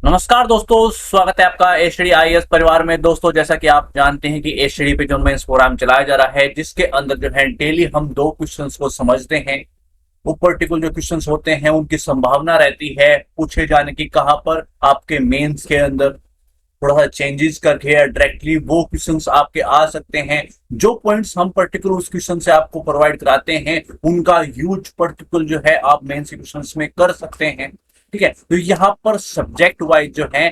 नमस्कार दोस्तों, स्वागत है आपका एचडी आईएएस परिवार में। दोस्तों, जैसा कि आप जानते हैं कि एचडी पे जो मेंस प्रोग्राम चलाया जा रहा है, जिसके अंदर जो है डेली हम दो क्वेश्चंस को समझते हैं। वो पर्टिकुलर जो क्वेश्चंस होते हैं उनकी संभावना रहती है पूछे जाने की कहाँ पर, आपके मेंस के अंदर थोड़ा सा चेंजेस करके या डायरेक्टली वो क्वेश्चंस आपके आ सकते हैं। जो पॉइंट्स हम पर्टिकुलर उस क्वेश्चन से आपको प्रोवाइड कराते हैं उनका यूज पर्टिकुलर जो है आप मेंस क्वेश्चंस में कर सकते हैं। ठीक है, तो यहाँ पर सब्जेक्ट वाइज जो है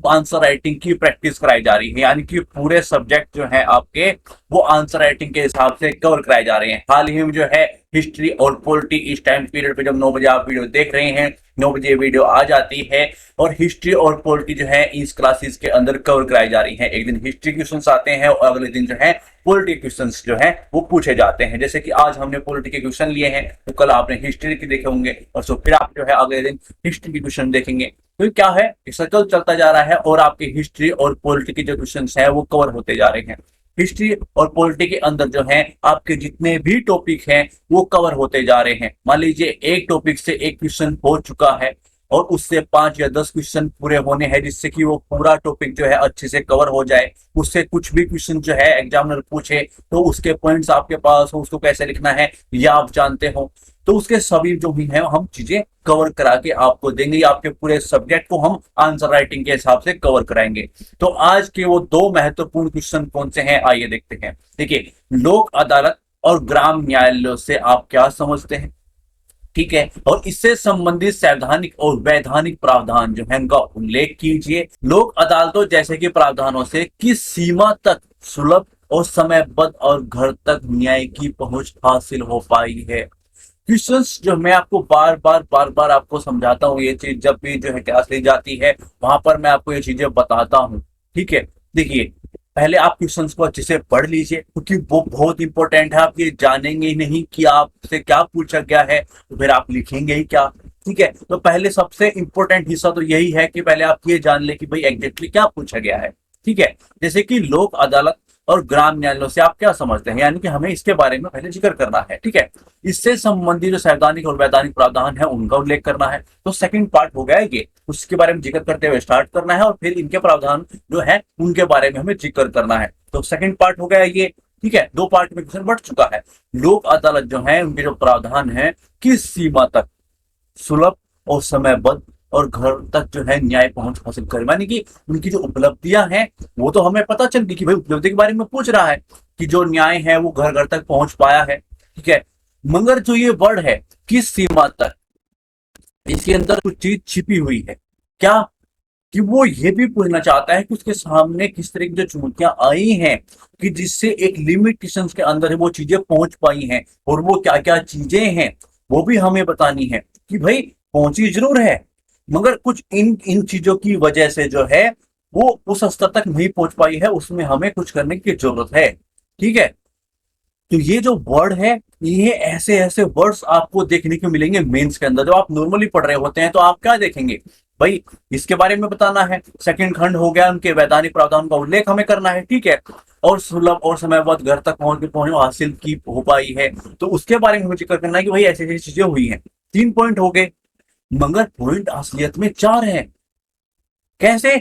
आंसर राइटिंग की प्रैक्टिस कराई जा रही है, यानी कि पूरे सब्जेक्ट जो है आपके वो आंसर राइटिंग के हिसाब से कवर कराए जा रहे हैं। हाल ही में जो है हिस्ट्री और पॉलिटी इस टाइम पीरियड पे जब 9 बजे आप वीडियो देख रहे हैं, 9 बजे वीडियो आ जाती है और हिस्ट्री और पॉलिटी जो है इस क्लासेस के अंदर कवर कराई जा रही है। एक दिन हिस्ट्री क्वेश्चंस आते हैं और अगले दिन जो है पॉलिटी क्वेश्चंस जो है वो पूछे जाते हैं। जैसे कि आज हमने पॉलिटी के क्वेश्चन लिए हैं, तो कल आपने हिस्ट्री के देखे होंगे और सो फिर आप जो है अगले दिन हिस्ट्री के क्वेश्चन देखेंगे। तो क्या है, सर्कल चलता जा रहा है और आपके हिस्ट्री और पॉलिटी के जो क्वेश्चन है वो कवर होते जा रहे हैं। हिस्ट्री और पॉलिटी के अंदर जो है आपके जितने भी टॉपिक हैं वो कवर होते जा रहे हैं। मान लीजिए एक टॉपिक से एक क्वेश्चन हो चुका है और उससे 5 या 10 क्वेश्चन पूरे होने हैं, जिससे कि वो पूरा टॉपिक जो है अच्छे से कवर हो जाए। उससे कुछ भी क्वेश्चन जो है एग्जामिनर पूछे तो उसके पॉइंट्स आपके पास हो, उसको कैसे लिखना है या आप जानते हो, तो उसके सभी जो भी है हम चीजें कवर करा के आपको देंगे। आपके पूरे सब्जेक्ट को हम आंसर राइटिंग के हिसाब से कवर कराएंगे। तो आज के वो दो महत्वपूर्ण क्वेश्चन कौन से हैं, आइए देखते हैं। देखिए, लोक अदालत और ग्राम न्यायालयों से आप क्या समझते हैं। ठीक है, और इससे संबंधित संवैधानिक और वैधानिक प्रावधान जो है उनका उल्लेख कीजिए। लोक अदालतों जैसे कि प्रावधानों से किस सीमा तक सुलभ और समयबद्ध और घर तक न्याय की पहुंच हासिल हो पाई है। क्वेश्चंस जो मैं आपको बार बार आपको समझाता हूँ, ये चीज जब भी जो है क्लास ली जाती है वहां पर मैं आपको ये चीजें बताता हूँ। ठीक है, देखिए पहले आप क्वेश्चंस को अच्छे से पढ़ लीजिए, क्योंकि वो बहुत इंपॉर्टेंट है। आप ये जानेंगे ही नहीं कि आपसे क्या पूछा गया है तो फिर आप लिखेंगे ही क्या। ठीक है, तो पहले सबसे इंपॉर्टेंट हिस्सा तो यही है कि पहले आप ये जान ले कि भाई एग्जैक्टली क्या पूछा गया है। ठीक है, जैसे कि लोक अदालत और ग्राम न्यायालयों से आप क्या समझते हैं, यानी कि हमें इसके बारे में पहले जिक्र करना है। ठीक है, इससे संबंधित जो संवैधानिक और वैधानिक प्रावधान है उनका उल्लेख करना है। तो सेकंड पार्ट हो गया ये, उसके बारे में जिक्र करते हुए स्टार्ट करना है और फिर इनके प्रावधान जो है उनके बारे में हमें जिक्र करना है। तो सेकंड पार्ट हो गया ये। ठीक है, दो पार्ट में क्वेश्चन बढ़ चुका है। लोक अदालत जो है उनके जो प्रावधान है किस सीमा तक सुलभ और समयबद्ध और घर तक जो है न्याय पहुंच हासिल करे, मानी कि उनकी जो उपलब्धियां हैं वो तो हमें पता चल गई कि भाई उपलब्धि के बारे में पूछ रहा है कि जो न्याय है वो घर घर तक पहुंच पाया है। ठीक है, मगर जो ये वर्ड है किस सीमा तक, इसके अंदर कुछ चीज छिपी हुई है क्या, कि वो ये भी पूछना चाहता है कि उसके सामने किस तरह की जो चुनौतियां आई हैं कि जिससे एक लिमिटेशंस के अंदर वो चीजें पहुंच पाई हैं, और वो क्या क्या चीजें हैं वो भी हमें बतानी है। कि भाई पहुंची जरूर है मगर कुछ इन इन चीजों की वजह से जो है वो उस स्तर तक नहीं पहुंच पाई है, उसमें हमें कुछ करने की जरूरत है। ठीक है, तो ये जो वर्ड है, ये ऐसे ऐसे वर्ड्स आपको देखने को मिलेंगे मेंस के अंदर। जब आप नॉर्मली पढ़ रहे होते हैं तो आप क्या देखेंगे, भाई इसके बारे में बताना है। सेकंड खंड हो गया, उनके वैधानिक प्रावधान का उल्लेख हमें करना है। ठीक है, और सुलभ और समयबद्ध घर तक पहुंच हासिल की हो पाई है, तो उसके बारे में हमें जिक्र करना है कि भाई ऐसी ऐसी चीजें हुई हैं। 3 पॉइंट हो गए, मगर पॉइंट असलियत में 4 है। कैसे,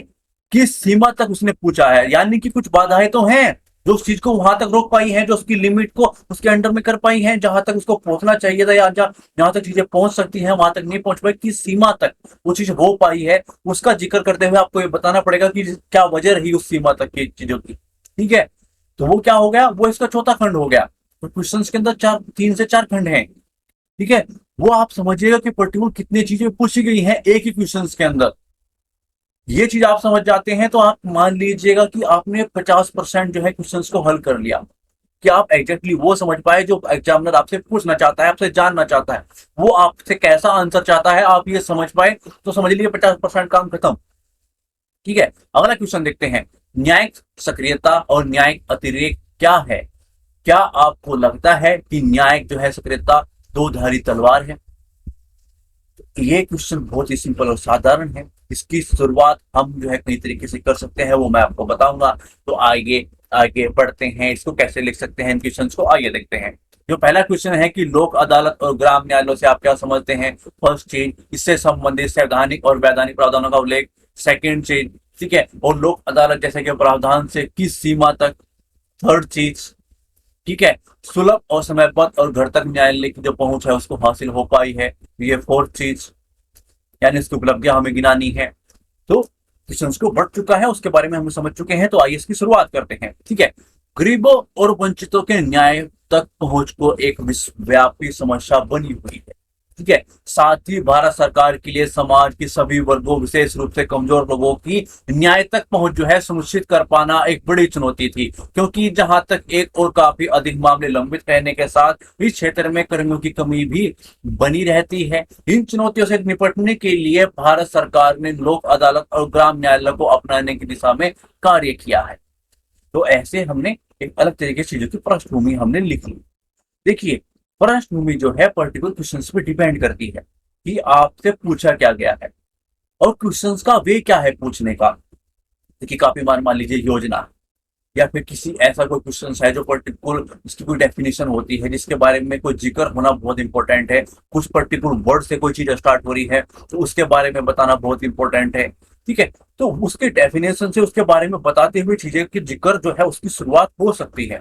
किस सीमा तक उसने पूछा है, यानी कि कुछ बाधाएं तो हैं जो उस चीज को वहां तक रोक पाई हैं, जो उसकी लिमिट को उसके अंडर में कर पाई हैं, जहां तक उसको पहुंचना चाहिए था या जहां तक चीजें पहुंच सकती हैं वहां तक नहीं पहुंच पाई। किस सीमा तक वो चीज हो पाई है उसका जिक्र करते हुए आपको ये बताना पड़ेगा कि क्या वजह रही उस सीमा तक की चीजों की। ठीक है, तो वो क्या हो गया, वो इसका चौथा खंड हो गया। तो क्वेश्चन के अंदर 3 से 4 खंड है। ठीक है, वो आप समझिएगा कि पर्टिकुलर कितनी चीजें पूछी गई हैं एक ही क्वेश्चन के अंदर। ये चीज आप समझ जाते हैं तो आप मान लीजिएगा कि आपने 50% जो है क्वेश्चंस को हल कर लिया, कि आप एग्जैक्टली वो समझ पाए जो एग्जामिनर आपसे पूछना चाहता है, आपसे जानना चाहता है, वो आपसे कैसा आंसर चाहता है, आप ये समझ पाए तो समझ लीजिए 50% काम खत्म। ठीक है, अगला क्वेश्चन देखते हैं, न्यायिक सक्रियता और न्यायिक अतिरेक क्या है। क्या आपको लगता है कि न्यायिक जो है सक्रियता दो धारी तलवार है। ये क्वेश्चन बहुत ही सिंपल और साधारण है, इसकी शुरुआत हम जो है कई तरीके से कर सकते हैं, वो मैं आपको बताऊंगा। तो आगे आगे बढ़ते हैं, इसको कैसे लिख सकते हैं इन क्वेश्चंस को, आइए देखते हैं। जो पहला क्वेश्चन है कि लोक अदालत और ग्राम न्यायालयों से आप क्या समझते हैं। फर्स्ट चीज, इससे संबंधित संवैधानिक और वैधानिक प्रावधानों का उल्लेख। सेकंड चीज, ठीक है। और लोक अदालत जैसे कि प्रावधान से किस सीमा तक, थर्ड चीज, ठीक है। सुलभ और समयबद्ध और घर तक न्यायालय की जो पहुंच है उसको हासिल हो पाई है, ये फोर्थ चीज, यानी इसकी उपलब्धियां हमें गिनानी है। तो क्वेश्चन को बढ़ चुका है, उसके बारे में हम समझ चुके हैं, तो आइए इसकी शुरुआत करते हैं, ठीक है। गरीबों और वंचितों के न्याय तक पहुंच को एक विश्वव्यापी समस्या बनी हुई है, ठीक है। साथ ही भारत सरकार के लिए समाज के सभी वर्गों, विशेष रूप से कमजोर लोगों की न्याय तक पहुंच जो है सुनिश्चित कर पाना एक बड़ी चुनौती थी, क्योंकि जहां तक एक और काफी अधिक मामले लंबित रहने के साथ इस क्षेत्र में कर्मियों की कमी भी बनी रहती है। इन चुनौतियों से निपटने के लिए भारत सरकार ने लोक अदालत और ग्राम न्यायालय को अपनाने की दिशा में कार्य किया है। तो ऐसे हमने एक अलग तरीके से चीजों की पृष्ठभूमि हमने लिख ली। देखिए, पृष्ठभूमि जो है पर्टिकुलर क्वेश्चंस पे डिपेंड करती है कि आपसे पूछा क्या गया है और क्वेश्चंस का वे क्या है पूछने का। देखिए, काफी बार मान लीजिए योजना या फिर किसी ऐसा कोई क्वेश्चन है जो पर्टिकुलर उसकी कोई डेफिनेशन होती है जिसके बारे में कोई जिक्र होना बहुत इंपॉर्टेंट है, कुछ पर्टिकुलर वर्ड से कोई चीज स्टार्ट हो रही है तो उसके बारे में बताना बहुत इंपॉर्टेंट है, ठीक है। तो उसके डेफिनेशन से उसके बारे में बताते हुए चीजें की जिक्र जो है उसकी शुरुआत हो सकती है,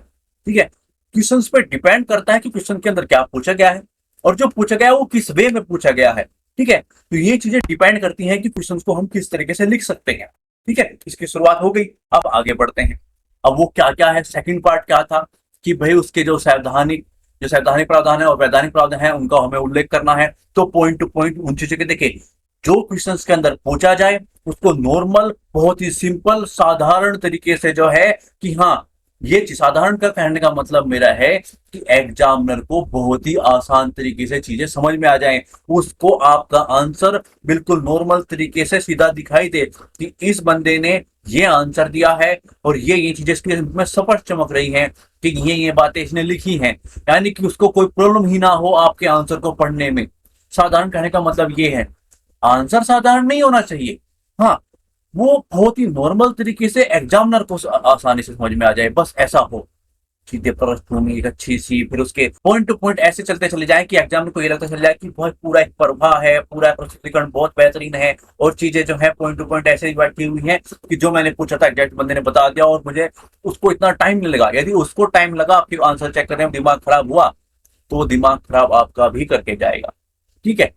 ठीक है। क्वेश्चन पे डिपेंड करता है कि क्वेश्चन के अंदर क्या पूछा गया है और जो पूछा गया है वो किस वे में पूछा गया है, ठीक है। तो ये चीजें डिपेंड करती हैं कि क्वेश्चन को हम किस तरीके से लिख सकते हैं, ठीक है। इसकी शुरुआत हो गई, अब आगे बढ़ते हैं। अब वो क्या क्या है, सेकंड पार्ट क्या था कि भाई उसके जो सैद्धांतिक प्रावधान है और वैधानिक प्रावधान है उनका हमें उल्लेख करना है। तो पॉइंट टू पॉइंट उन चीजों के देखिए, जो क्वेश्चंस के अंदर पूछा जाए उसको नॉर्मल, बहुत ही सिंपल, साधारण तरीके से जो है कि हाँ, ये साधारण का कहने का मतलब मेरा है कि एग्जामिनर को बहुत ही आसान तरीके से चीजें समझ में आ जाएं, उसको आपका आंसर बिल्कुल नॉर्मल तरीके से सीधा दिखाई दे कि इस बंदे ने ये आंसर दिया है और ये चीजें इसके में स्पष्ट चमक रही हैं कि ये बातें इसने लिखी हैं, यानी कि उसको कोई प्रॉब्लम ही ना हो आपके आंसर को पढ़ने में। साधारण कहने का मतलब ये है, आंसर साधारण नहीं होना चाहिए, हाँ, वो बहुत ही नॉर्मल तरीके से एग्जामिनर को आसानी से समझ में आ जाए, बस ऐसा हो। सीधे पृष्ठभूमि एक अच्छी सी, फिर उसके पॉइंट टू पॉइंट ऐसे चलते चले जाए कि एग्जामिनर को ये लगता चल जाए कि बहुत पूरा एक प्रवाह है, पूरा प्रस्तुतिकरण बहुत बेहतरीन है और चीजें जो है पॉइंट टू पॉइंट ऐसे बैठी हुई हैं कि जो मैंने पूछा था एग्जैक्ट बंदे ने बता दिया और मुझे उसको इतना टाइम नहीं लगा। यदि उसको टाइम लगा फिर आंसर चेक करने में दिमाग खराब हुआ तो दिमाग खराब आपका भी करके जाएगा, ठीक है।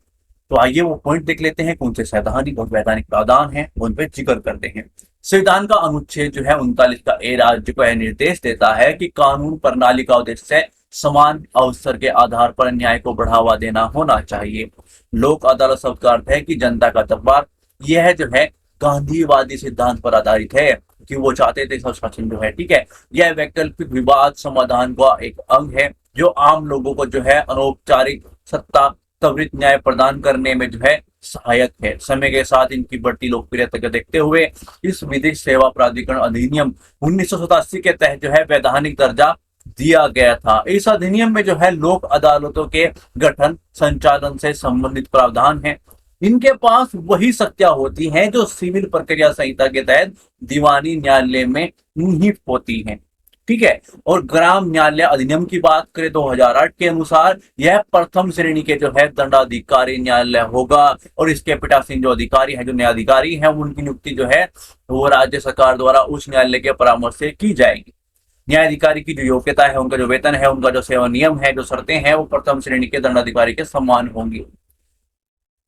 तो आइए वो पॉइंट देख लेते हैं, कौन से सैद्धांतिक और वैधानिक प्रावधान है उन पे जिक्र करते हैं। संविधान का अनुच्छेद जो है 39 का ए राज्य को यह निर्देश देता है कि कानून प्रणाली का उद्देश्य समान अवसर के आधार पर न्याय को बढ़ावा देना होना चाहिए। लोक अदालत शब्द का अर्थ है कि जनता का दरबार, यह जो है गांधीवादी सिद्धांत पर आधारित है कि वो चाहते थे शासन जो है, ठीक है, यह वैकल्पिक विवाद समाधान का एक अंग है जो आम लोगों को जो है अनौपचारिक सत्ता त्वरित न्याय प्रदान करने में जो है सहायक है। समय के साथ इनकी बढ़ती लोकप्रियता को देखते हुए इस विधिक सेवा प्राधिकरण अधिनियम 1987 के तहत जो है वैधानिक दर्जा दिया गया था। इस अधिनियम में जो है लोक अदालतों के गठन संचालन से संबंधित प्रावधान है। इनके पास वही शक्तियां होती हैं जो सिविल प्रक्रिया संहिता के तहत दीवानी न्यायालय में निहित होती हैं, ठीक है। और ग्राम न्यायालय अधिनियम की बात करें 2008 के अनुसार यह प्रथम श्रेणी के जो है दंडाधिकारी न्यायालय होगा और इसके पीठासीन जो अधिकारी है, जो न्यायाधिकारी हैं, उनकी नियुक्ति जो है वो राज्य सरकार द्वारा उच्च न्यायालय के परामर्श से की जाएगी। न्यायाधिकारी की जो योग्यता है, उनका जो वेतन है, उनका जो सेवा नियम है, जो शर्तें हैं, वो प्रथम श्रेणी के दंडाधिकारी के समान होंगी।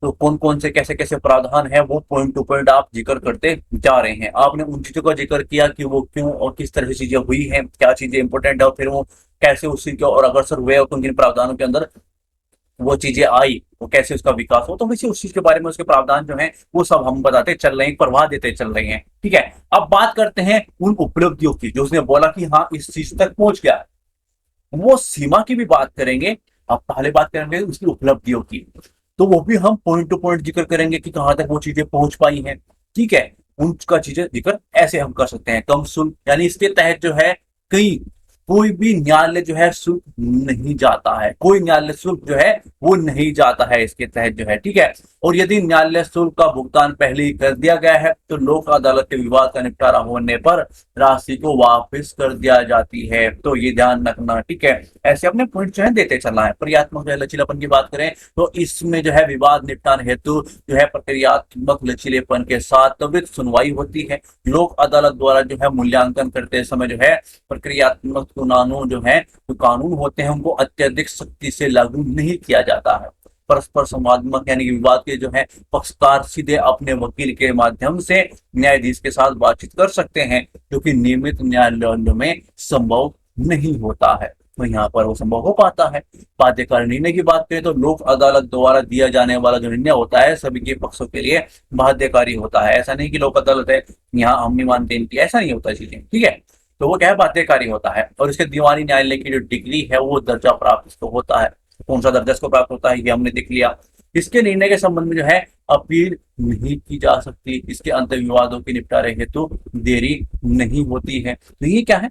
तो कौन कौन से कैसे कैसे प्रावधान है वो पॉइंट टू पॉइंट आप जिक्र करते जा रहे हैं। आपने उन चीजों का जिक्र किया कि वो क्यों और किस तरह से चीजें हुई हैं, क्या चीजें इंपॉर्टेंट है और फिर वो कैसे उस चीज के और अग्रसर हुए और किन प्रावधानों के अंदर वो चीजें आई, वो कैसे उसका विकास हो। तो वैसे उस चीज के बारे में उसके प्रावधान जो है वो सब हम बताते चल रहे हैं, प्रवाह देते चल रहे हैं, ठीक है। अब बात करते हैं उन उपलब्धियों की जो उसने बोला कि हाँ इस चीज तक पहुंच गया, वो सीमा की भी बात करेंगे। अब पहले बात करेंगे उसकी उपलब्धियों की, तो वो भी हम पॉइंट टू पॉइंट जिक्र करेंगे कि कहां तक वो चीजें पहुंच पाई हैं, ठीक है। उनका चीजें जिक्र ऐसे हम कर सकते हैं, कम शुल्क, यानी इसके तहत जो है कहीं कोई भी न्यायालय जो है शुल्क नहीं जाता है, कोई न्यायालय शुल्क जो है वो नहीं जाता है इसके तहत जो है, ठीक है। और यदि न्यायालय शुल्क का भुगतान पहले ही कर दिया गया है तो लोक अदालत के विवाद का निपटारा होने पर राशि को वापस कर दिया जाती है। तो ये ध्यान रखना, ठीक है। ऐसे अपने पॉइंट जो है देते चलना है। प्रक्रियात्मक जो है लचीलापन की बात करें तो इसमें जो है विवाद निपटान हेतु जो है प्रक्रियात्मक लचीलेपन के साथ त्वरित सुनवाई होती है। लोक अदालत द्वारा जो है मूल्यांकन करते समय जो है प्रक्रियात्मक कानून जो है जो कानून होते हैं उनको अत्यधिक सख्ती से लागू नहीं किया जाता है। परस्पर संवादात्मक यानी कि विवाद के जो है पक्षकार सीधे अपने वकील के माध्यम से न्यायाधीश के साथ बातचीत कर सकते हैं, जो कि नियमित न्यायालयों में संभव नहीं होता है। तो यहाँ पर वो संभव हो पाता है। बाध्यकारी निर्णय की बात करें तो लोक अदालत द्वारा दिया जाने वाला जो निर्णय होता है सभी के पक्षों के लिए बाध्यकारी होता है। ऐसा नहीं कि लोक अदालत है यहाँ हम नहीं मानते इनकी, ऐसा नहीं होता चीजें, ठीक है। तो वो क्या है, बाध्यकारी होता है। और इसके दीवानी न्यायालय की जो डिग्री है वो दर्जा प्राप्त इसको होता है। कौन सा दर्जा इसको प्राप्त होता है ये हमने देख लिया। इसके निर्णय के संबंध में जो है अपील नहीं की जा सकती। इसके अंतर विवादों के निपटारे हेतु देरी नहीं होती है। तो ये क्या है,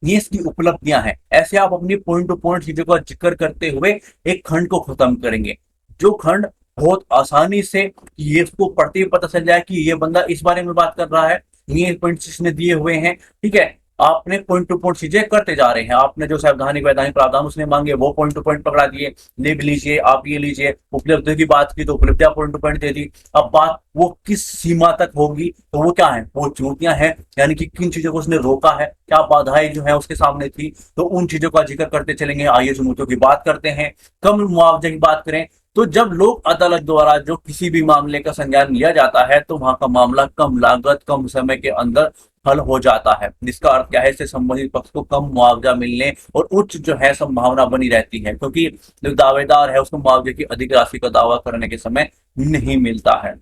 ये इसकी उपलब्धियां हैं। ऐसे आप अपनी पॉइंट टू पॉइंट चीजों का जिक्र करते हुए एक खंड को खत्म करेंगे, जो खंड बहुत आसानी से ये इसको पढ़ते ही पता चल जाए कि ये बंदा इस बारे में बात कर रहा है, ये पॉइंट्स इसने दिए हुए हैं, ठीक है। आपने पॉइंट टू पॉइंट चीजें करते जा रहे हैं। आपने जो सावधानिक वैधानिक प्रावधान उसने मांगे वो पॉइंट टू पॉइंट पकड़ा दिए, लिख लीजिए, आप ये लीजिए। उपलब्धि की बात की तो उपलब्धियां पॉइंट टू पॉइंट दे दी। अब बात वो किस सीमा तक होगी, तो वो क्या है, वो चुनौतियां हैं, यानी कि किन चीजों को उसने रोका है, क्या बाधाएं जो है उसके सामने थी, तो उन चीजों का जिक्र करते चलेंगे। आइए चुनौतियों की बात करते हैं। कम मुआवजे की बात करें तो जब लोक अदालत द्वारा जो किसी भी मामले का संज्ञान लिया जाता है तो वहां का मामला कम लागत कम समय के अंदर हल हो जाता है। जिसका अर्थ क्या है, इससे संबंधित पक्ष को कम मुआवजा मिलने और उच्च जो है संभावना बनी रहती है, क्योंकि जो दावेदार है उसको मुआवजे की अधिक राशि का दावा करने के समय नहीं मिलता है,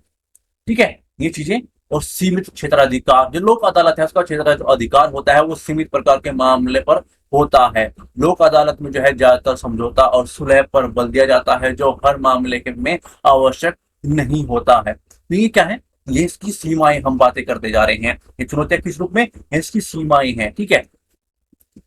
ठीक है। ये चीजें। और सीमित क्षेत्राधिकार, जो लोक अदालत है उसका क्षेत्राधिकार होता है वो सीमित प्रकार के मामले पर होता है। लोक अदालत में जो है ज्यादातर समझौता और सुलह पर बल दिया जाता है, जो हर मामले के में आवश्यक नहीं होता है। तो ये क्या है, ये इसकी सीमाएं हम बातें करते जा रहे हैं। ये चुनौतियां किस रूप में, इसकी सीमाएं हैं, ठीक है।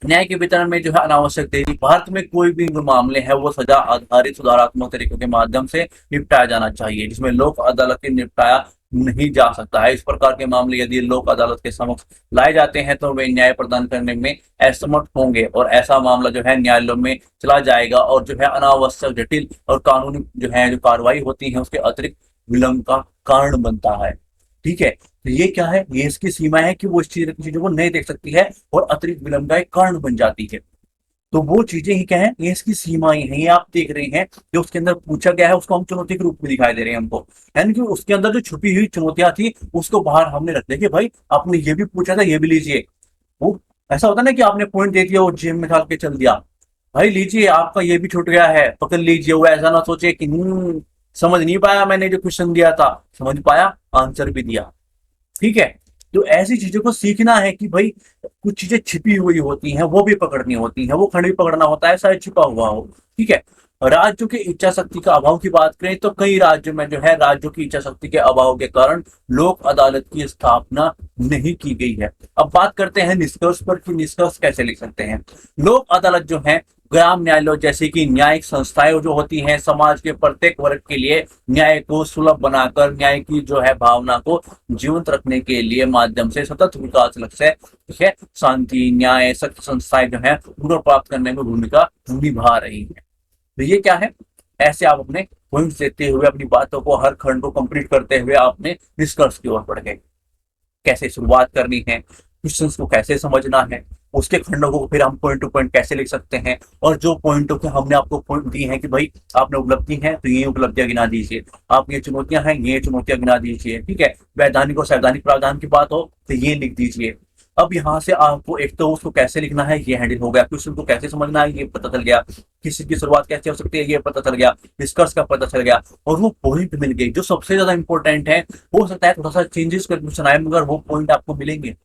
न्याय के वितरण में जो है अनावश्यक देरी। भारत में कोई भी जो मामले है वो सजा आधारित सुधारात्मक तरीकों के माध्यम से निपटाया जाना चाहिए, जिसमें लोक अदालत के निपटाया नहीं जा सकता है। इस प्रकार के मामले यदि लोक अदालत के समक्ष लाए जाते हैं तो वे न्याय प्रदान करने में असमर्थ होंगे और ऐसा मामला जो है न्यायालयों में चला जाएगा और जो है अनावश्यक जटिल और कानूनी जो है जो कार्रवाई होती है उसके अतिरिक्त विलंब का कारण बनता है, ठीक है। तो ये क्या है, ये इसकी सीमा है कि वो इस चीजों को नहीं देख सकती है और अतिरिक्त विलंब का एक कारण बन जाती है। तो वो चीजें ही क्या है, ये इसकी सीमाएं हैं। ये आप देख रहे हैं जो उसके अंदर पूछा गया है उसको हम चुनौती के रूप में दिखाई दे रहे हैं हमको, यानी कि उसके अंदर जो छुपी हुई चुनौतियां थी उसको बाहर हमने रख दिया कि भाई आपने ये भी पूछा था, ये भी लीजिए। वो ऐसा होता ना कि आपने पॉइंट दे दिया और जेब में डाल के चल दिया, भाई लीजिए आपका ये भी छूट गया है, पकड़ लीजिए। वो ऐसा ना सोचे कि समझ नहीं पाया, मैंने जो क्वेश्चन दिया था समझ पाया, आंसर भी दिया, ठीक है। तो ऐसी चीजों को सीखना है कि भाई कुछ चीजें छिपी हुई होती हैं वो भी पकड़नी होती हैं, वो खंड भी पकड़ना होता है शायद छिपा हुआ हो, ठीक है। राज्यों की इच्छा शक्ति का अभाव की बात करें तो कई राज्यों में जो है राज्यों की इच्छा शक्ति के अभाव के कारण लोक अदालत की स्थापना नहीं की गई है। अब बात करते हैं निष्कर्ष पर कि निष्कर्ष कैसे लिख सकते हैं। लोक अदालत जो है ग्राम न्यायालय जैसे कि न्यायिक संस्थाएं जो होती हैं समाज के प्रत्येक वर्ग के लिए न्याय को सुलभ बनाकर न्याय की जो है भावना को जीवंत रखने के लिए माध्यम से सतत विकास लक्ष्य है शांति न्याय सख्त संस्थाएं जो है उनको प्राप्त करने में भूमिका निभा रही है। तो ये क्या है, ऐसे आप अपने पॉइंट्स देते हुए अपनी बातों को हर खंड को कंप्लीट करते हुए आपने निष्कर्ष की ओर बढ़ गए। कैसे शुरुआत करनी है, क्वेश्चंस को कैसे समझना है, उसके खंडों को फिर हम पॉइंट टू पॉइंट कैसे लिख सकते हैं, और जो पॉइंटों के हमने आपको पॉइंट दी है कि भाई आपने उपलब्धि है तो ये उपलब्धियां गिना दीजिए, आप ये चुनौतियां हैं ये चुनौतियां गिना दीजिए, ठीक है। वैधानिक और सैद्धांतिक प्रावधान की बात हो तो ये लिख दीजिए। अब यहाँ से आपको एक तो उसको कैसे लिखना है ये हैंडल हो गया, क्वेश्चन को कैसे समझना है ये पता चल गया, किसी की शुरुआत कैसे हो सकती है ये पता चल गया, निष्कर्ष का पता चल गया, और वो पॉइंट मिल गई जो सबसे ज्यादा इंपॉर्टेंट है। हो सकता है थोड़ा सा चेंजेस कर क्वेश्चन आए मगर वो पॉइंट आपको मिलेंगे।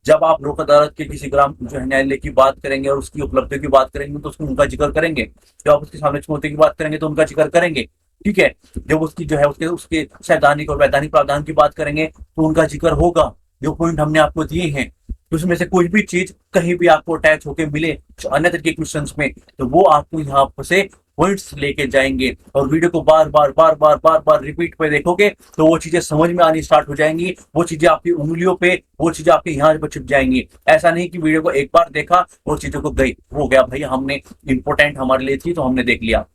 जब आप लोक अदालत के किसी ग्राम जो है न्यायालय की बात करेंगे और उसकी उपलब्धियों की बात करेंगे तो उसको उनका जिक्र करेंगे, जब आप उसके सामने चुनौती की बात करेंगे तो उनका जिक्र करेंगे, ठीक है। जब उसकी जो है उसके सैद्धांतिक और वैधानिक प्रावधान की बात करेंगे तो उनका जिक्र होगा। जो पॉइंट हमने आपको दिए हैं उसमें से कोई भी चीज कहीं भी आपको अटैच होकर मिले अन्य तरह के क्वेश्चंस में तो वो आपको यहाँ से पॉइंट्स लेके जाएंगे और वीडियो को बार बार रिपीट पे देखोगे तो वो चीजें समझ में आनी स्टार्ट हो जाएंगी, वो चीजें आपकी उंगलियों पे, वो चीजें आपके यहाँ पर छिप जाएंगी। ऐसा नहीं कि वीडियो को एक बार देखा वो चीजों को गई, हो गया भाई, हमने इंपॉर्टेंट हमारे लिए थी तो हमने देख लिया।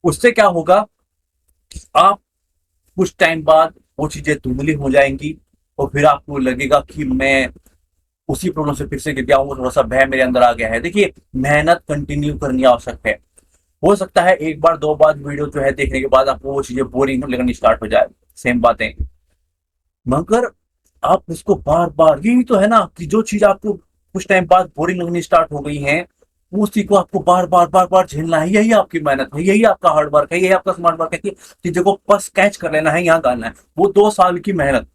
उससे क्या होगा, आप कुछ टाइम बाद वो चीजें धुंधली हो जाएंगी और फिर आपको लगेगा कि मैं उसी प्रॉब्लम से फिर से गिर गया हूँ, थोड़ा सा भय मेरे अंदर आ गया है। देखिए, मेहनत कंटिन्यू करनी आवश्यक है। हो सकता है एक बार दो बार वीडियो जो है देखने के बाद आपको वो चीजें बोरिंग लगनी स्टार्ट हो जाए, सेम बातें, मगर आप उसको बार बार, यही तो है ना कि जो चीज आपको कुछ टाइम बाद बोरिंग लगनी स्टार्ट हो गई है उसी को आपको बार बार झेलना है। यही आपकी मेहनत है, यही आपका हार्ड वर्क है, यही आपका स्मार्ट वर्क है कि चीजों को बस कैच कर लेना है, यहाँ डालना है। वो 2 साल की मेहनत,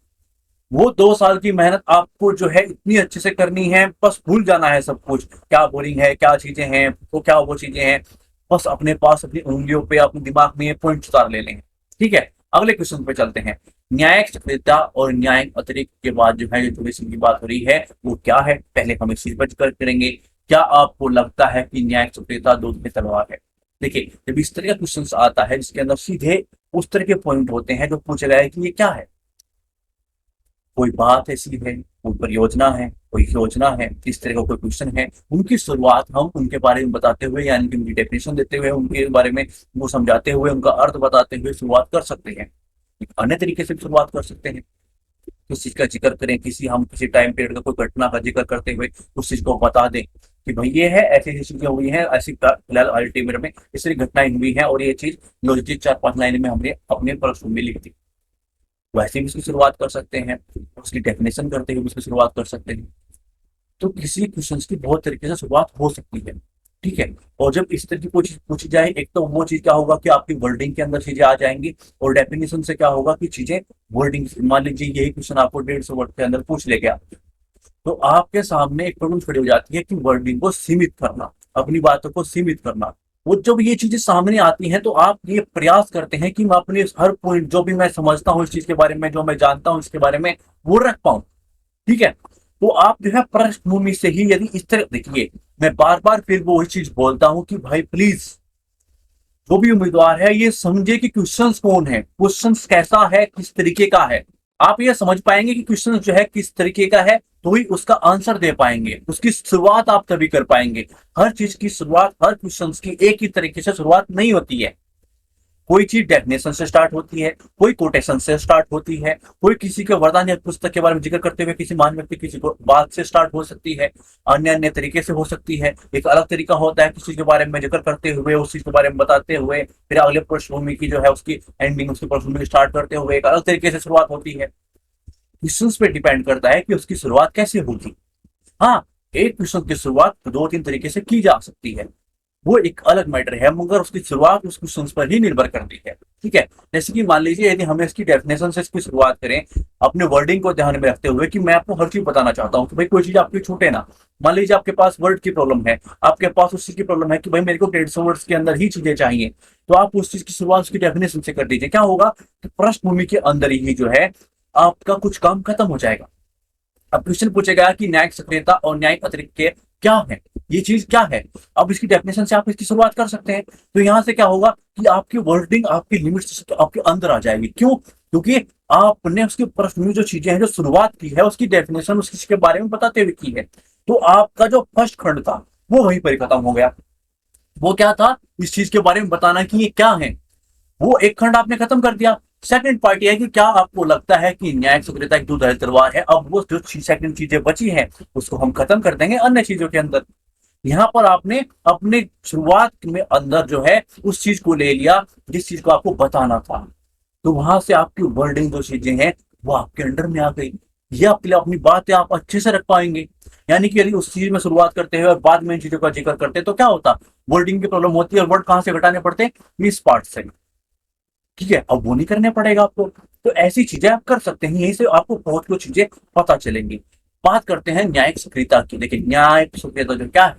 वो 2 साल की मेहनत आपको जो है इतनी अच्छे से करनी है, बस भूल जाना है सब कुछ, क्या बोरिंग है, क्या चीजें हैं, तो क्या वो चीजें हैं, बस अपने पास अपनी उंगलियों पे अपने दिमाग में ये पॉइंट उतार लेने हैं। ठीक है, अगले क्वेश्चन पे चलते हैं। न्यायिक सक्रियता और न्यायिक अतिरिक्त के बाद जो है जो थोड़ी की बात हो रही है वो क्या है, पहले हम इस चीज पर जिक्र करेंगे। क्या आपको लगता है कि न्यायिक सक्रियता दूध में तलवार है? देखिए, जब इस तरह का क्वेश्चन आता है जिसके अंदर सीधे उस तरह के पॉइंट होते हैं जो पूछा गया है कि ये क्या है, कोई बात ऐसी है, कोई परियोजना है, कोई योजना है, इस तरह का कोई क्वेश्चन है, उनकी शुरुआत हम उनके बारे में बताते हुए यानी कि उनकी डेफिनेशन देते हुए, उनके बारे में वो समझाते हुए, उनका अर्थ बताते हुए शुरुआत कर सकते हैं। एक अन्य तरीके से भी शुरुआत कर सकते हैं, किसी चीज का जिक्र करें, किसी टाइम पीरियड का कोई घटना का जिक्र करते हुए उस चीज को बता दें कि भाई ये है, ऐसी ऐसी चीजें हुई हैं, ऐसी फिलहाल अल्टीमेट में इस तरह घटनाएं हुई है और ये चीज लॉजिक 4-5 लाइन में हमने अपने प्रश्न में लिख दी। वैसे भी उसकी शुरुआत कर सकते हैं, उसकी डेफिनेशन करते हुए उसकी शुरुआत कर सकते हैं। तो किसी क्वेश्चन की बहुत तरीके से शुरुआत हो सकती है। ठीक है, और जब इस तरह की कोई चीज पूछी जाए, एक तो वो चीज क्या होगा कि आपकी वर्डिंग के अंदर चीजें आ जाएंगी, और डेफिनेशन से क्या होगा कि चीजें वर्डिंग, मान लीजिए यही क्वेश्चन आपको 150 वर्ड के अंदर पूछ ले गया, तो आपके सामने एक प्रॉब्लम खड़ी हो जाती है कि वर्डिंग को सीमित करना, अपनी बातों को सीमित करना। वो जब ये चीजें सामने आती हैं तो आप ये प्रयास करते हैं कि मैं अपने हर पॉइंट जो भी मैं समझता हूँ इस चीज के बारे में, जो मैं जानता हूँ इसके बारे में, वो रख पाऊं। ठीक है, तो आप जो है पृष्ठभूमि से ही, यदि इस तरह, देखिए मैं बार बार फिर वो वही चीज बोलता हूं कि भाई प्लीज जो भी उम्मीदवार है ये समझे कि क्वेश्चंस कौन है, क्वेश्चंस कैसा है, किस तरीके का है। आप ये समझ पाएंगे कि क्वेश्चन जो है किस तरीके का है तो ही उसका आंसर दे पाएंगे, उसकी शुरुआत आप तभी कर पाएंगे। हर चीज की शुरुआत, हर क्वेश्चन की एक ही तरीके से शुरुआत नहीं होती है। कोई चीज डेफिनेशन से स्टार्ट होती है, कोई कोटेशन से स्टार्ट होती है, कोई किसी के वरदान या पुस्तक के बारे में जिक्र करते हुए किसी महान व्यक्ति किसी को बात से स्टार्ट हो सकती है, अन्य अन्य तरीके से हो सकती है। एक अलग तरीका होता है किसी के बारे में जिक्र करते हुए, उस चीज के बारे में बताते हुए, फिर अगले पृष्ठभूमि की जो है उसकी एंडिंग, उसकी पृष्ठभूमि स्टार्ट करते हुए एक अलग तरीके से शुरुआत होती है। क्वेश्चन पे डिपेंड करता है कि उसकी शुरुआत कैसे होगी। हाँ, एक क्वेश्चन की शुरुआत 2-3 तरीके से की जा सकती है, वो एक अलग मैटर है, मगर उसकी शुरुआत उस क्वेश्चन पर ही निर्भर करती है। ठीक है, जैसे कि मान लीजिए यदि हम इसकी डेफिनेशन से इसकी शुरुआत करें, अपने वर्डिंग को ध्यान में रखते हुए कि मैं आपको हर चीज बताना चाहता हूँ कि भाई कोई चीज आपकी छूटे ना। मान लीजिए आपके पास वर्ड की प्रॉब्लम है, आपके पास उस चीज की प्रॉब्लम है कि भाई मेरे को 150 वर्ड्स के अंदर ही चीजें चाहिए, तो आप उस चीज की शुरुआत उसकी डेफिनेशन से कर दीजिए। क्या होगा कि पृष्ठभूमि के अंदर ही जो है आपका कुछ काम खत्म हो जाएगा। अब क्वेश्चन पूछेगा कि न्यायिक सक्रियता और न्यायिक अतिरिक्त के क्या है, ये चीज क्या है। अब इसकी डेफिनेशन से आप इसकी शुरुआत कर सकते हैं, तो यहां से क्या होगा कि आपकी वर्डिंग आपकी लिमिट्स तो आपके अंदर आ जाएगी। क्यों? क्योंकि आपने उसके प्रश्न में जो चीजें हैं, जो शुरुआत की है, उसकी डेफिनेशन उस चीज के बारे में बताते हुए की है, तो आपका जो फर्स्ट खंड था वो वहीं पर खत्म हो गया। वो क्या था? इस चीज के बारे में बताना कि ये क्या है, वो एक खंड आपने खत्म कर दिया। सेकंड पार्ट ये है कि क्या आपको लगता है कि न्यायिक सक्रियता एक दूधारी तलवार है। अब वो जो सेकंड चीजें बची हैं उसको हम खत्म कर देंगे अन्य चीजों के अंदर। यहाँ पर आपने अपने शुरुआत में अंदर जो है उस चीज को ले लिया जिस चीज को आपको बताना था, तो वहां से आपकी वर्डिंग जो चीजें हैं वो आपके अंडर में आ गई। ये आपके लिए अपनी बातें आप अच्छे से रख पाएंगे। यानी कि यदि उस चीज में शुरुआत करते हैं और बाद में इन चीजों का जिक्र करते हैं तो क्या होता, वर्डिंग की प्रॉब्लम होती है और वर्ड कहां से घटाने पड़ते हैं, मिस पार्ट से। ठीक है, अब वो नहीं करने पड़ेगा आपको। तो ऐसी चीजें आप कर सकते हैं, यहीं से आपको बहुत कुछ चीजें पता चलेंगी। बात करते हैं न्यायिक सक्रियता की। देखिए, न्यायिक सक्रियता जो क्या है,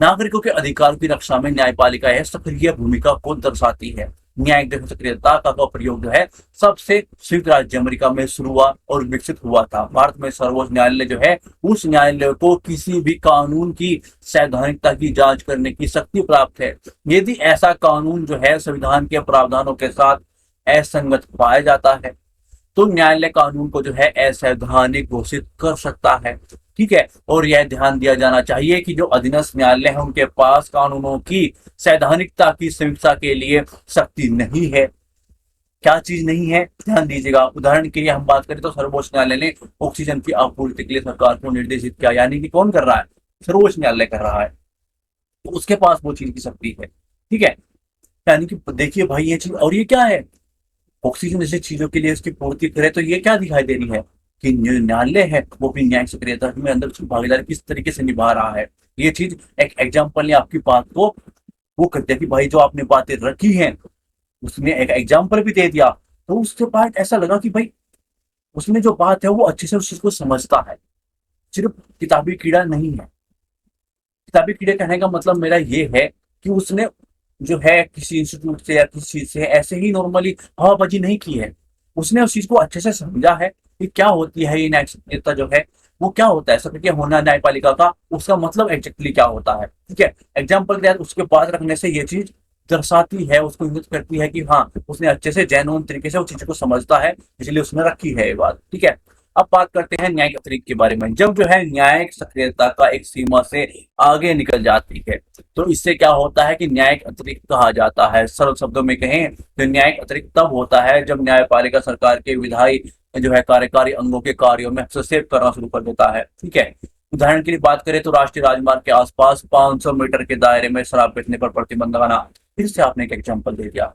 नागरिकों के अधिकार की रक्षा में न्यायपालिका है सक्रिय भूमिका को दर्शाती है। न्यायिक जो सक्रियता का प्रयोग जो है सबसे संयुक्त राज्य अमेरिका में शुरू हुआ और विकसित हुआ था। भारत में सर्वोच्च न्यायालय जो है उस न्यायालय को किसी भी कानून की संवैधानिकता की जांच करने की शक्ति प्राप्त है। यदि ऐसा कानून जो है संविधान के प्रावधानों के साथ असंगत पाया जाता है तो न्यायालय कानून को जो है असंवैधानिक घोषित कर सकता है। ठीक है, और यह ध्यान दिया जाना चाहिए कि जो अधीनस्थ न्यायालय है उनके पास कानूनों की संवैधानिकता की समीक्षा के लिए शक्ति नहीं है। क्या चीज नहीं है, ध्यान दीजिएगा। उदाहरण के लिए हम बात करें तो सर्वोच्च न्यायालय ने ऑक्सीजन की आपूर्ति के लिए सरकार को निर्देशित किया, यानी कि कौन कर रहा है, सर्वोच्च न्यायालय कर रहा है, तो उसके पास वो चीज की शक्ति है। ठीक है, यानी कि देखिए भाई ये चीज, और ये क्या है, ऑक्सीजन जैसी चीजों के लिए इसकी पूर्ति करे, तो ये क्या दिखाई दे रही है कि न्यायालय है वो भी न्यायिक सक्रियता में अंदर भागीदारी किस तरीके से निभा रहा है। ये चीज एक एग्जाम्पल ने आपकी बात को वो करते हैं कि भाई जो आपने बातें रखी हैं उसने एक एग्जाम्पल भी दे दिया, तो उसके बाद ऐसा लगा कि भाई उसने जो बात है वो अच्छे से उस चीज को समझता है, सिर्फ किताबी कीड़ा नहीं है। किताबी कीड़े कहने का मतलब मेरा ये है कि उसने जो है किसी इंस्टीट्यूट से या किसी चीज से ऐसे ही नॉर्मली हवाबाजी नहीं की है, उसने उस चीज को अच्छे से समझा है कि क्या होती है ये न्यायिक सक्रियता जो है वो क्या होता है, सक्रिय होना न्यायपालिका का उसका मतलब एग्जैक्टली क्या होता है। ठीक है, एग्जाम्पल के तहत उसके पास रखने से ये चीज दर्शाती है, उसको इंगित करती है कि हाँ उसने अच्छे से जेन्युइन तरीके से उस चीज को समझता है, इसलिए उसने रखी है ये बात। ठीक है, अब बात करते हैं न्यायिक अतिरिक्त के बारे में। जब जो है न्यायिक सक्रियता का एक सीमा से आगे निकल जाती है तो इससे क्या होता है कि न्यायिक अतिरिक्त कहा जाता है। सरल शब्दों में कहें तो न्यायिक अतिरिक्त तब होता है जब न्यायपालिका सरकार के विधायी जो है कार्यकारी अंगों के कार्यों में हस्तक्षेप करना शुरू कर देता है। ठीक है, उदाहरण के लिए बात करें तो राष्ट्रीय राजमार्ग के आसपास 500 मीटर के दायरे में शराब बेचने पर प्रतिबंध लगाना, फिर से आपने एक एग्जाम्पल दे दिया।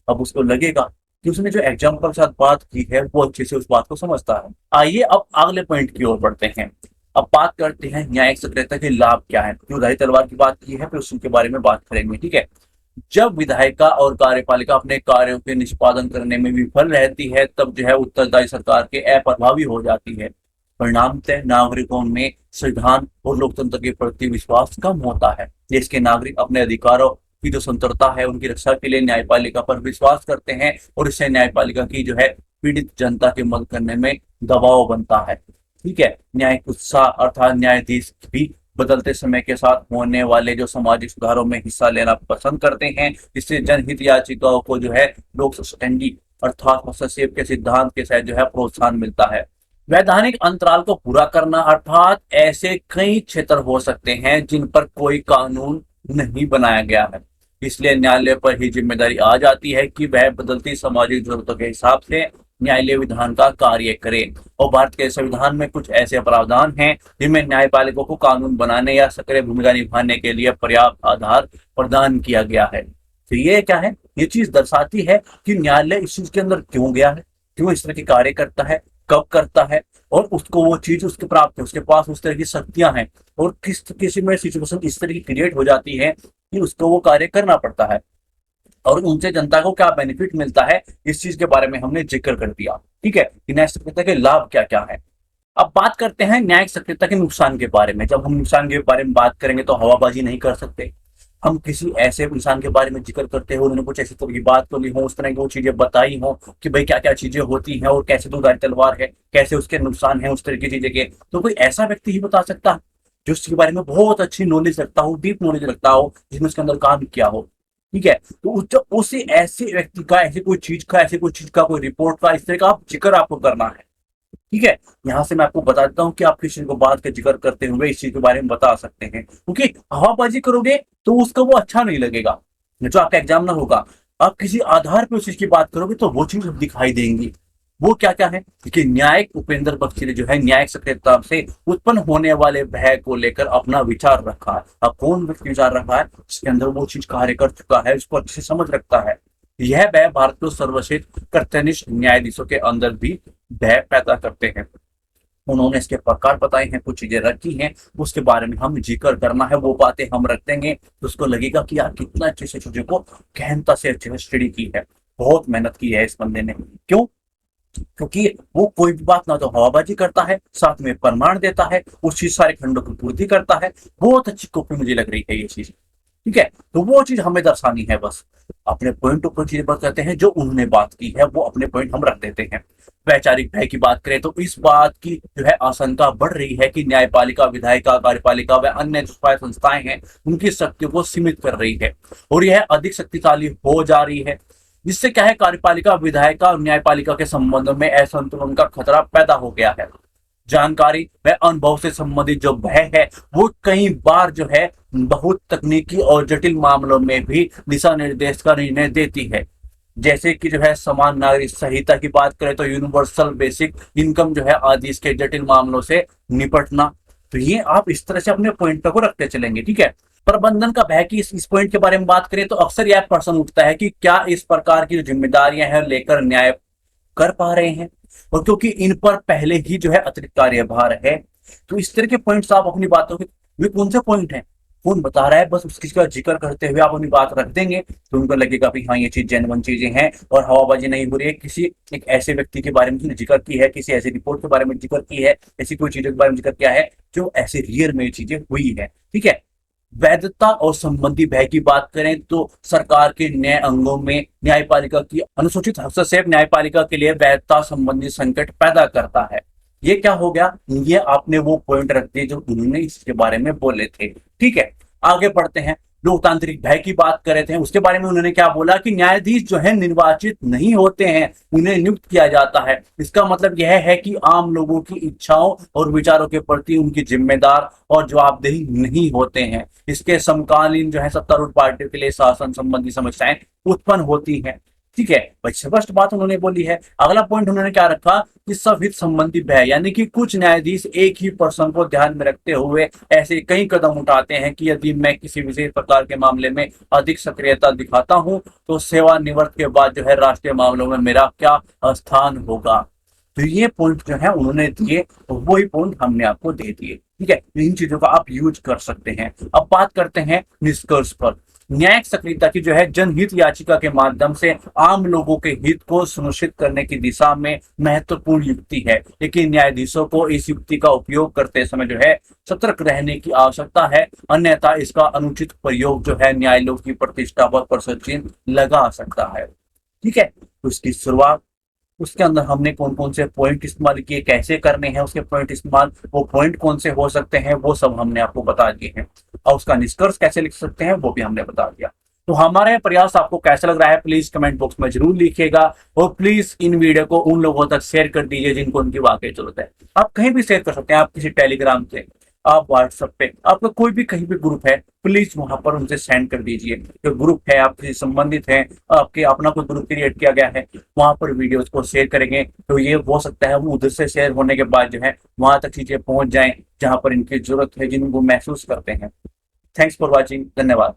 अब उसको लगेगा कि उसने जो एग्जाम्पल के साथ बात की है वो अच्छे से उस बात को समझता है। आइए अब अगले पॉइंट की ओर बढ़ते हैं। अब बात करते हैं न्यायिक सक्रियता के लाभ क्या है। उधारी तलवार की बात की है फिर उसके बारे में बात करेंगे। ठीक है, जब विधायिका और कार्यपालिका अपने कार्यों के निष्पादन करने में विफल रहती है तब जो है उत्तरदायी सरकार के अप्रभावी हो जाती है। परिणामतः नागरिकों में संविधान और लोकतंत्र के प्रति विश्वास कम होता है। देश के नागरिक अपने अधिकारों की जो स्वतंत्रता है उनकी रक्षा के लिए न्यायपालिका पर विश्वास करते हैं और इससे न्यायपालिका की जो है पीड़ित जनता की मदद करने में दबाव बनता है। ठीक है, न्यायिक उत्साह अर्थात न्यायाधीश भी बदलते समय के साथ होने वाले जो सामाजिक सुधारों में हिस्सा लेना पसंद करते हैं। इससे जनहित याचिकाओं को जो है लोक स्टैंडी अर्थात हस्तक्षेप के सिद्धांत के साथ जो है प्रोत्साहन मिलता है। वैधानिक अंतराल को पूरा करना अर्थात ऐसे कई क्षेत्र हो सकते हैं जिन पर कोई कानून नहीं बनाया गया है, इसलिए न्यायालय पर ही जिम्मेदारी आ जाती है कि वह बदलती सामाजिक जरूरतों के हिसाब से न्यायालय विधान का कार्य करे। और भारत के संविधान में कुछ ऐसे प्रावधान हैं जिनमें न्यायपालिका को कानून बनाने या सक्रिय भूमिका निभाने के लिए पर्याप्त आधार प्रदान किया गया है। तो ये क्या है, ये चीज दर्शाती है कि न्यायालय इस चीज के अंदर क्यों गया है, क्यों इस तरह के कार्य करता है, कब करता है और उसको वो चीज उसके प्राप्त है, उसके पास उस तरह की शक्तियां हैं और किसी में सिचुएशन इस तरह की क्रिएट हो जाती है कि उसको वो कार्य करना पड़ता है और उनसे जनता को क्या बेनिफिट मिलता है, इस चीज के बारे में हमने जिक्र कर दिया। ठीक है, न्यायिक सक्रियता के लाभ क्या क्या है। अब बात करते हैं न्यायिक सक्रियता के नुकसान के बारे में। जब हम नुकसान के बारे में बात करेंगे तो हवाबाजी नहीं कर सकते। हम किसी ऐसे इंसान के बारे में जिक्र करते हो उन्होंने कुछ ऐसी तरह की बात तो ली हो, उस तरह की वो चीजें बताई हो कि भाई क्या क्या चीजें होती हैं और कैसे दुधारी तलवार है, कैसे उसके नुकसान है, उस तरह की चीजें के तो कोई ऐसा व्यक्ति ही बता सकता है जो उसके बारे में बहुत अच्छी नॉलेज रखता हो, डीप नॉलेज रखता हो, जिसने उसके अंदर काम किया हो। ठीक है, तो उसी ऐसे व्यक्ति का ऐसे कोई चीज का कोई रिपोर्ट का इस तरह का आप जिक्र आपको करना है। ठीक है, यहाँ से मैं आपको बता देता हूँ कि आप किसी को बात का जिक्र करते हुए इस चीज के बारे में बता सकते हैं, क्योंकि हवाबाजी करोगे तो उसका वो अच्छा नहीं लगेगा, जो आपका एग्जाम ना होगा। आप किसी आधार पर उस चीज की बात करोगे तो वो चीज दिखाई देंगी। वो क्या क्या है कि न्यायिक उपेंद्र बख्शी ने जो है न्यायिक सक्रियता से उत्पन्न होने वाले भय को लेकर अपना विचार रखा है। अब कौन व्यक्ति विचार रखा है, जिसके अंदर वो चीज कार्य कर चुका है, उसको अच्छे से समझ रखता है। यह भय भारत को सर्वश्रेष्ठ कर्तनिष्ठ न्यायाधीशों के अंदर भी भय पैदा करते हैं। उन्होंने इसके प्रकार बताए हैं, कुछ चीजें रखी हैं, उसके बारे में हम जिक्र करना है, वो बातें हम रख देंगे तो उसको लगेगा कि यार कितना अच्छे से चीजों को गहनता से अच्छे से स्टडी की है, बहुत मेहनत की है इस बंदे ने। क्यों? क्योंकि वो कोई भी बात ना तो हवाबाजी करता है, साथ में प्रमाण देता है, उस चीज सारे खंडों की पूर्ति करता है। बहुत अच्छी कॉपी मुझे लग रही है ये चीज। ठीक है, तो वो चीज हमें दर्शानी है बस। अपने पॉइंट ऊपर चीजें बात करते हैं, जो उन्होंने बात की है वो अपने पॉइंट हम रख देते हैं। वैचारिक भय की बात करें तो इस बात की जो है आशंका बढ़ रही है कि न्यायपालिका, विधायिका, कार्यपालिका व अन्य जो स्वायत्त संस्थाएं हैं उनकी शक्तियों को सीमित कर रही है और यह अधिक शक्तिशाली हो जा रही है। जिससे क्या है, कार्यपालिका, विधायिका और न्यायपालिका के संबंध में असंतुलन का खतरा पैदा हो गया है। जानकारी व अनुभव से संबंधित जो भय है वो कई बार जो है बहुत तकनीकी और जटिल मामलों में भी दिशा निर्देश का निर्णय देती है। जैसे कि जो है समान नागरिक संहिता की बात करें तो यूनिवर्सल बेसिक इनकम जो है आदि इसके जटिल मामलों से निपटना। तो ये आप इस तरह से अपने पॉइंट को रखते चलेंगे। ठीक है, प्रबंधन का भय की इस पॉइंट के बारे में बात करें तो अक्सर यह प्रश्न उठता है कि क्या इस प्रकार की जो जिम्मेदारियां हैं लेकर न्याय कर पा रहे हैं, और क्योंकि इन पर पहले ही जो है अतिरिक्त कार्यभार है। तो इस तरह के पॉइंट्स आप अपनी बातों के, वे कौन से पॉइंट हैं, कौन बता रहा है, बस उसकी का जिक्र करते हुए आप अपनी बात रख देंगे तो उनको लगेगा कि हाँ ये चीज जेन्युइन चीजें हैं और हवाबाजी नहीं हो रही है। किसी एक ऐसे व्यक्ति के बारे में जिक्र की है, किसी ऐसी रिपोर्ट के बारे में जिक्र की है, ऐसी कोई चीजों के बारे में जिक्र किया है जो ऐसे रियल में चीजें हुई है। ठीक है, वैधता और संबंधी भय की बात करें तो सरकार के नए अंगों में न्यायपालिका की अनुसूचित हस्तक्षेप न्यायपालिका के लिए वैधता संबंधी संकट पैदा करता है। ये क्या हो गया, ये आपने वो पॉइंट रख दिए जो उन्होंने इसके बारे में बोले थे। ठीक है, आगे बढ़ते हैं। लोकतांत्रिक भय की बात कर रहे थे, उसके बारे में उन्होंने क्या बोला कि न्यायाधीश जो है निर्वाचित नहीं होते हैं, उन्हें नियुक्त किया जाता है। इसका मतलब यह है कि आम लोगों की इच्छाओं और विचारों के प्रति उनकी जिम्मेदार और जवाबदेही नहीं होते हैं। इसके समकालीन जो है सत्तारूढ़ पार्टियों के लिए शासन संबंधी समस्याएं उत्पन्न होती हैं। ठीक है भाई, स्पष्ट बात उन्होंने बोली है। अगला पॉइंट उन्होंने क्या रखा कि सबहित संबंधी भय, यानी कि कुछ न्यायाधीश एक ही प्रश्न को ध्यान में रखते हुए ऐसे कई कदम उठाते हैं कि यदि मैं किसी विशेष प्रकार के मामले में अधिक सक्रियता दिखाता हूं तो सेवानिवृत्त के बाद जो है राष्ट्रीय मामलों में मेरा क्या स्थान होगा। तो ये पॉइंट जो है उन्होंने दिए, वही पॉइंट हमने आपको दे दिए। ठीक है, इन चीजों का आप यूज कर सकते हैं। अब बात करते हैं निष्कर्ष पर। न्यायिक सक्रियता की जो है जनहित याचिका के माध्यम से आम लोगों के हित को सुनिश्चित करने की दिशा में महत्वपूर्ण युक्ति है, लेकिन न्यायाधीशों को इस युक्ति का उपयोग करते समय जो है सतर्क रहने की आवश्यकता है, अन्यथा इसका अनुचित प्रयोग जो है न्यायालयों की प्रतिष्ठा पर प्रश्न चिन्ह लगा सकता है। ठीक है, तो इसकी शुरुआत, उसके अंदर हमने कौन कौन से पॉइंट इस्तेमाल किए, कैसे करने हैं उसके पॉइंट इस्तेमाल, वो पॉइंट कौन से हो सकते हैं वो सब हमने आपको बता दिए हैं, और उसका निष्कर्ष कैसे लिख सकते हैं वो भी हमने बता दिया। तो हमारे प्रयास आपको कैसा लग रहा है प्लीज कमेंट बॉक्स में जरूर लिखिएगा, और प्लीज इन वीडियो को उन लोगों तक शेयर कर दीजिए जिनको उनकी वाकई जरूरत है। आप कहीं भी शेयर कर सकते हैं, आप किसी टेलीग्राम से, आप व्हाट्सएप पे, आपका कोई भी कहीं भी ग्रुप है, प्लीज वहां पर उनसे सेंड कर दीजिए। जो ग्रुप है आपसे संबंधित है, आपके अपना कोई ग्रुप क्रिएट किया गया है, वहां पर वीडियोस को शेयर करेंगे तो ये हो सकता है वो उधर से शेयर होने के बाद जो है वहां तक चीजें पहुंच जाएं जहां पर इनकी जरूरत है, जिनको महसूस करते हैं। थैंक्स फॉर वॉचिंग, धन्यवाद।